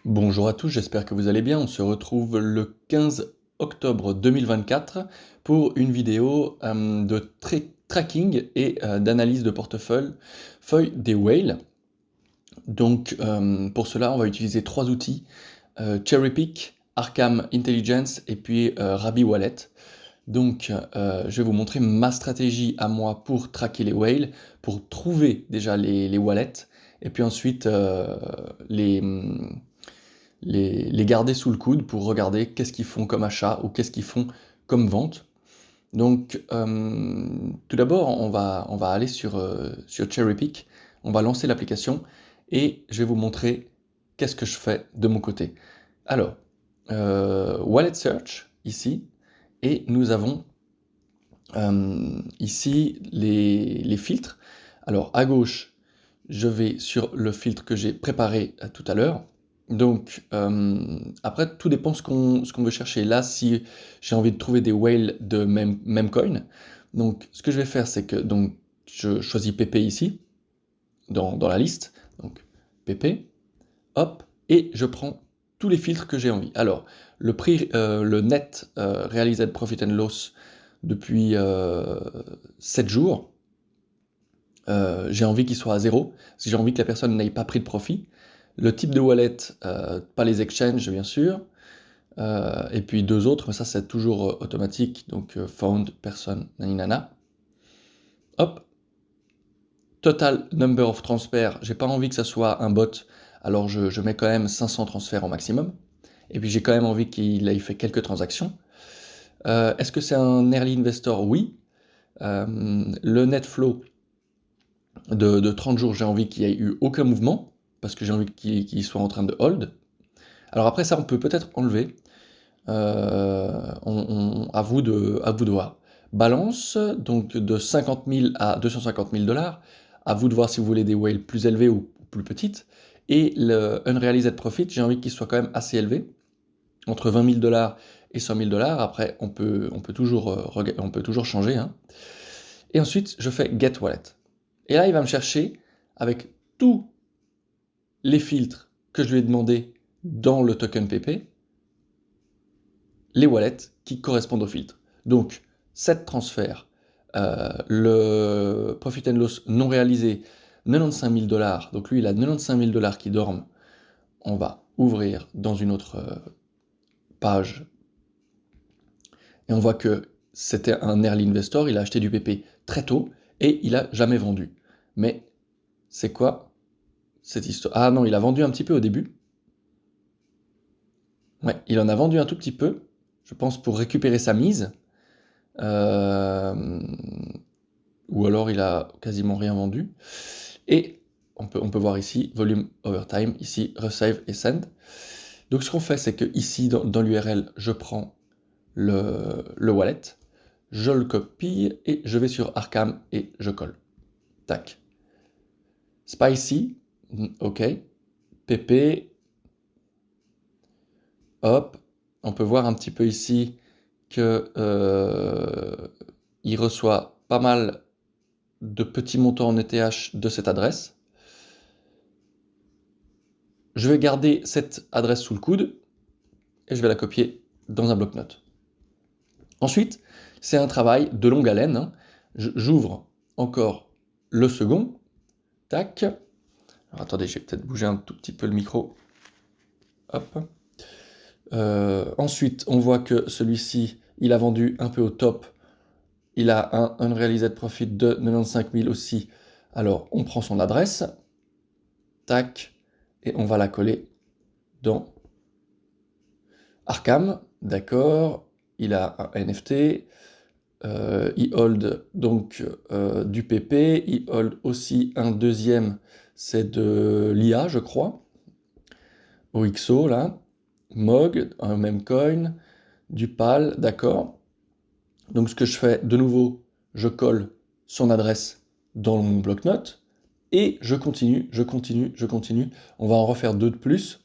Bonjour à tous, j'espère que vous allez bien. On se retrouve le 15 octobre 2024 pour une vidéo de tracking et d'analyse de portefeuille feuille des whales. Donc pour cela, on va utiliser trois outils, Cherrypick, Arkham Intelligence et puis Rabi Wallet. Donc je vais vous montrer ma stratégie à moi pour traquer les whales, pour trouver déjà les wallets, et puis ensuite les, les garder sous le coude pour regarder qu'est-ce qu'ils font comme achat ou qu'est-ce qu'ils font comme vente. Donc, tout d'abord, on va aller sur Cherrypick, on va lancer l'application et je vais vous montrer qu'est-ce que je fais de mon côté. Alors, Wallet Search, ici, et nous avons ici les filtres. Alors, à gauche, je vais sur le filtre que j'ai préparé tout à l'heure. Donc, après, tout dépend ce qu'on veut chercher. Là, si j'ai envie de trouver des whales de même coin, donc ce que je vais faire, c'est que donc, je choisis PP ici, dans la liste, donc PP, hop, et je prends tous les filtres que j'ai envie. Alors, le prix, le net realized profit and loss depuis 7 jours, j'ai envie qu'il soit à 0, parce que j'ai envie que la personne n'ait pas pris de profit. Le type de wallet, pas les exchanges bien sûr, et puis deux autres, mais ça c'est toujours automatique, donc found, person, naninana. Hop, total number of transfers, j'ai pas envie que ça soit un bot, alors je mets quand même 500 transferts au maximum, et puis j'ai quand même envie qu'il ait fait quelques transactions. Est-ce que c'est un early investor? Oui. Le net flow de 30 jours, j'ai envie qu'il n'y ait eu aucun mouvement, parce que j'ai envie qu'il soit en train de hold. Alors après ça, on peut peut-être enlever, à vous de voir. Balance, donc de 50 000 à 250 000 $, à vous de voir si vous voulez des whales plus élevées ou plus petites. Et le unrealized profit, j'ai envie qu'il soit quand même assez élevé, entre 20 000 $ et 100 000 $. Après, on peut toujours changer, hein. Et ensuite, je fais Get Wallet. Et là, il va me chercher avec tous les filtres que je lui ai demandé dans le token PP, les wallets qui correspondent au filtre. Donc, 7 transferts, le profit and loss non réalisé, 95 000 $. Donc lui, il a 95 000 $ qui dorment. On va ouvrir dans une autre page. Et on voit que c'était un early investor, il a acheté du PP très tôt et il n'a jamais vendu. Mais c'est quoi cette histoire? Ah non, il a vendu un petit peu au début. Ouais, il en a vendu un tout petit peu, je pense pour récupérer sa mise. Ou alors il a quasiment rien vendu. Et on peut voir ici, volume over time, ici, receive et send. Donc ce qu'on fait, c'est que ici, dans l'URL, je prends le wallet, je le copie et je vais sur Arkham et je colle. Tac. Spicy, ok. PP, hop. On peut voir un petit peu ici que il reçoit pas mal de petits montants en ETH de cette adresse. Je vais garder cette adresse sous le coude et je vais la copier dans un bloc-notes. Ensuite, c'est un travail de longue haleine, hein. J'ouvre encore le second. Tac. Alors attendez, je vais peut-être bouger un tout petit peu le micro. Hop. Ensuite, on voit que celui-ci, il a vendu un peu au top. Il a un unrealized profit de 95 000 aussi. Alors, on prend son adresse. Tac. Et on va la coller dans Arkham. D'accord. Il a un NFT. Il hold donc du PP. Il hold aussi un deuxième. C'est de l'IA, je crois. OXO, là. MOG, un même coin. Du PAL, d'accord. Donc ce que je fais, de nouveau, je colle son adresse dans mon bloc-notes et je continue, je continue, je continue. On va en refaire deux de plus.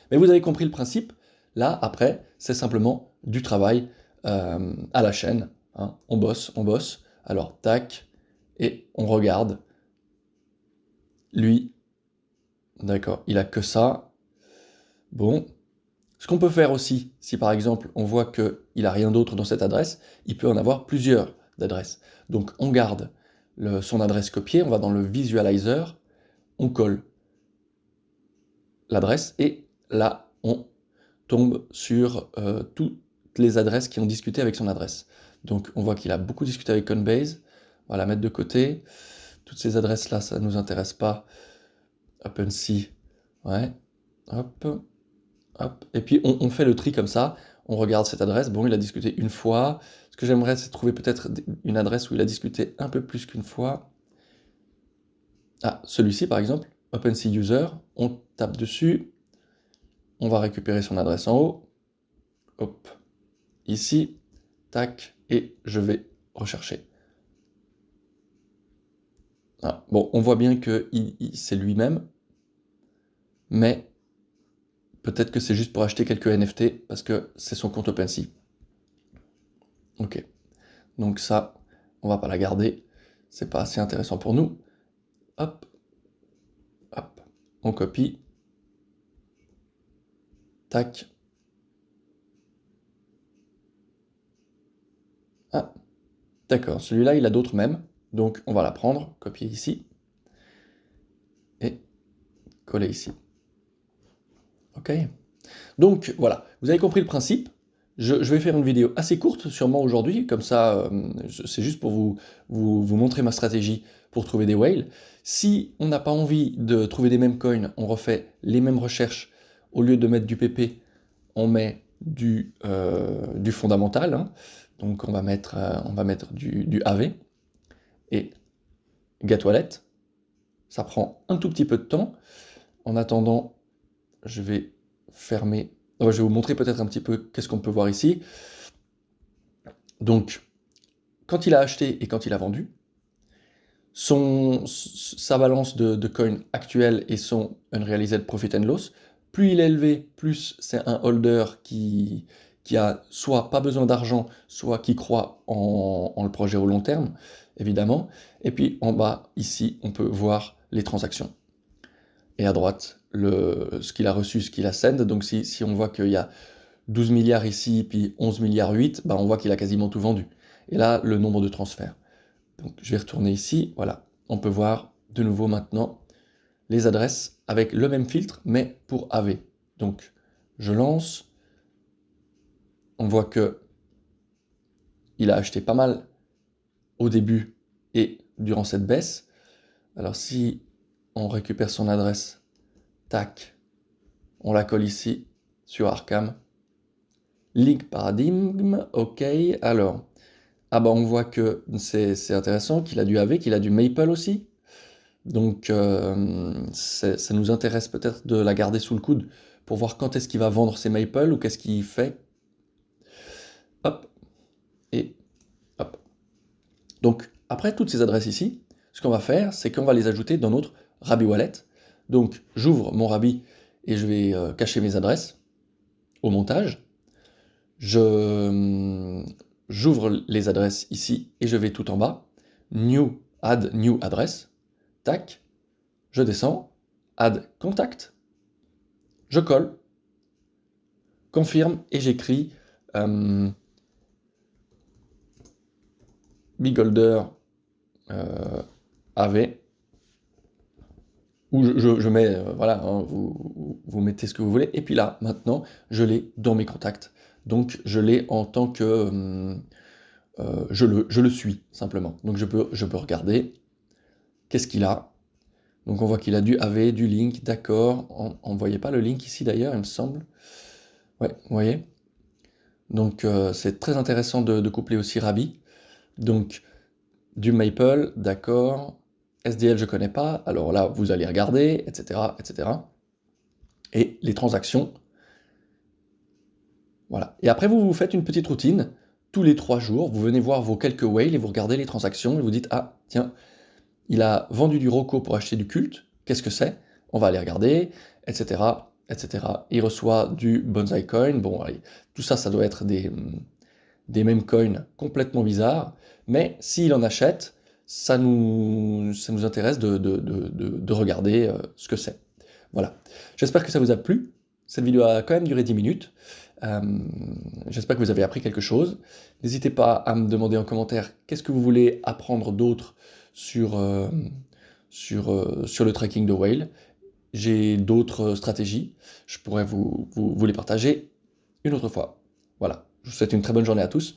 Mais vous avez compris le principe. Là, après, c'est simplement du travail à la chaîne, hein. On bosse, on bosse. Alors, tac, et on regarde. Lui, d'accord, il a que ça. Bon, ce qu'on peut faire aussi, si par exemple on voit qu'il n'a rien d'autre dans cette adresse, il peut en avoir plusieurs d'adresses. Donc on garde son adresse copiée, on va dans le visualizer, on colle l'adresse et là on tombe sur toutes les adresses qui ont discuté avec son adresse. Donc on voit qu'il a beaucoup discuté avec Coinbase, on va la mettre de côté. Toutes ces adresses-là, ça ne nous intéresse pas. OpenSea, ouais, hop, hop. Et puis on fait le tri comme ça, on regarde cette adresse, bon, il a discuté une fois. Ce que j'aimerais, c'est trouver peut-être une adresse où il a discuté un peu plus qu'une fois. Ah, celui-ci par exemple, OpenSea User, on tape dessus, on va récupérer son adresse en haut, hop, ici, tac, et je vais rechercher. Ah, bon, on voit bien que c'est lui-même, mais peut-être que c'est juste pour acheter quelques NFT, parce que c'est son compte OpenSea. Ok, donc ça, on va pas la garder, c'est pas assez intéressant pour nous. Hop, hop, on copie, tac. Ah, d'accord, celui-là, il a d'autres mêmes, donc on va la prendre, copier ici, et coller ici. Ok. Donc voilà, vous avez compris le principe. Je vais faire une vidéo assez courte, sûrement aujourd'hui, comme ça, c'est juste pour vous montrer ma stratégie pour trouver des whales. Si on n'a pas envie de trouver des mêmes coins, on refait les mêmes recherches. Au lieu de mettre du PP, on met du fondamental, hein. Donc on va mettre du AV et Get Wallet. Ça prend un tout petit peu de temps. En attendant, je vais fermer. Je vais vous montrer peut-être un petit peu qu'est-ce qu'on peut voir ici. Donc, quand il a acheté et quand il a vendu, sa balance de coins actuelle et son Unrealized Profit and Loss, plus il est élevé, plus c'est un holder qui a soit pas besoin d'argent, soit qui croit en le projet au long terme, évidemment. Et puis en bas, ici, on peut voir les transactions. Et à droite, ce qu'il a reçu, ce qu'il a send. Donc si on voit qu'il y a 12 milliards ici, puis 11 milliards 8, bah on voit qu'il a quasiment tout vendu. Et là, le nombre de transferts. Donc je vais retourner ici, voilà. On peut voir de nouveau maintenant les adresses avec le même filtre, mais pour AV. Donc je lance, on voit que il a acheté pas mal au début et durant cette baisse. Alors si on récupère son adresse, tac, on la colle ici sur Arkham. Link paradigme, ok, alors, ah bah on voit que c'est intéressant, qu'il a du AV, qu'il a du Maple aussi, donc ça nous intéresse peut-être de la garder sous le coude pour voir quand est-ce qu'il va vendre ses Maple ou qu'est-ce qu'il fait. Hop, et hop. Donc après toutes ces adresses ici, ce qu'on va faire, c'est qu'on va les ajouter dans notre Rabbi Wallet. Donc j'ouvre mon Rabbi et je vais cacher mes adresses au montage. J'ouvre les adresses ici et je vais tout en bas, add new address, tac, je descends, add contact, je colle, confirme et j'écris bigholder AV, où je mets, voilà, hein, vous mettez ce que vous voulez, et puis là, maintenant, je l'ai dans mes contacts, donc je l'ai en tant que je le suis simplement. Donc je peux regarder qu'est-ce qu'il a. Donc on voit qu'il a du AV, du link, d'accord. On ne voyait pas le link ici d'ailleurs, il me semble. Ouais, vous voyez. Donc c'est très intéressant de coupler aussi Rabbi. Donc du Maple, d'accord. SDL je connais pas, alors là vous allez regarder, etc. etc. Et les transactions. Voilà. Et après vous faites une petite routine. Tous les 3 jours, vous venez voir vos quelques whales et vous regardez les transactions et vous dites, ah tiens, il a vendu du Rocco pour acheter du culte, qu'est-ce que c'est? On va aller regarder, etc., etc. Il reçoit du Bonsai Coin, bon, allez, tout ça, ça doit être des mêmes coins complètement bizarres, mais s'il en achète, ça nous intéresse de regarder ce que c'est. Voilà. J'espère que ça vous a plu. cette vidéo a quand même duré 10 minutes. J'espère que vous avez appris quelque chose. N'hésitez pas à me demander en commentaire qu'est-ce que vous voulez apprendre d'autre sur, sur le tracking de whale. J'ai d'autres stratégies, je pourrais vous les partager une autre fois. Voilà, je vous souhaite une très bonne journée à tous.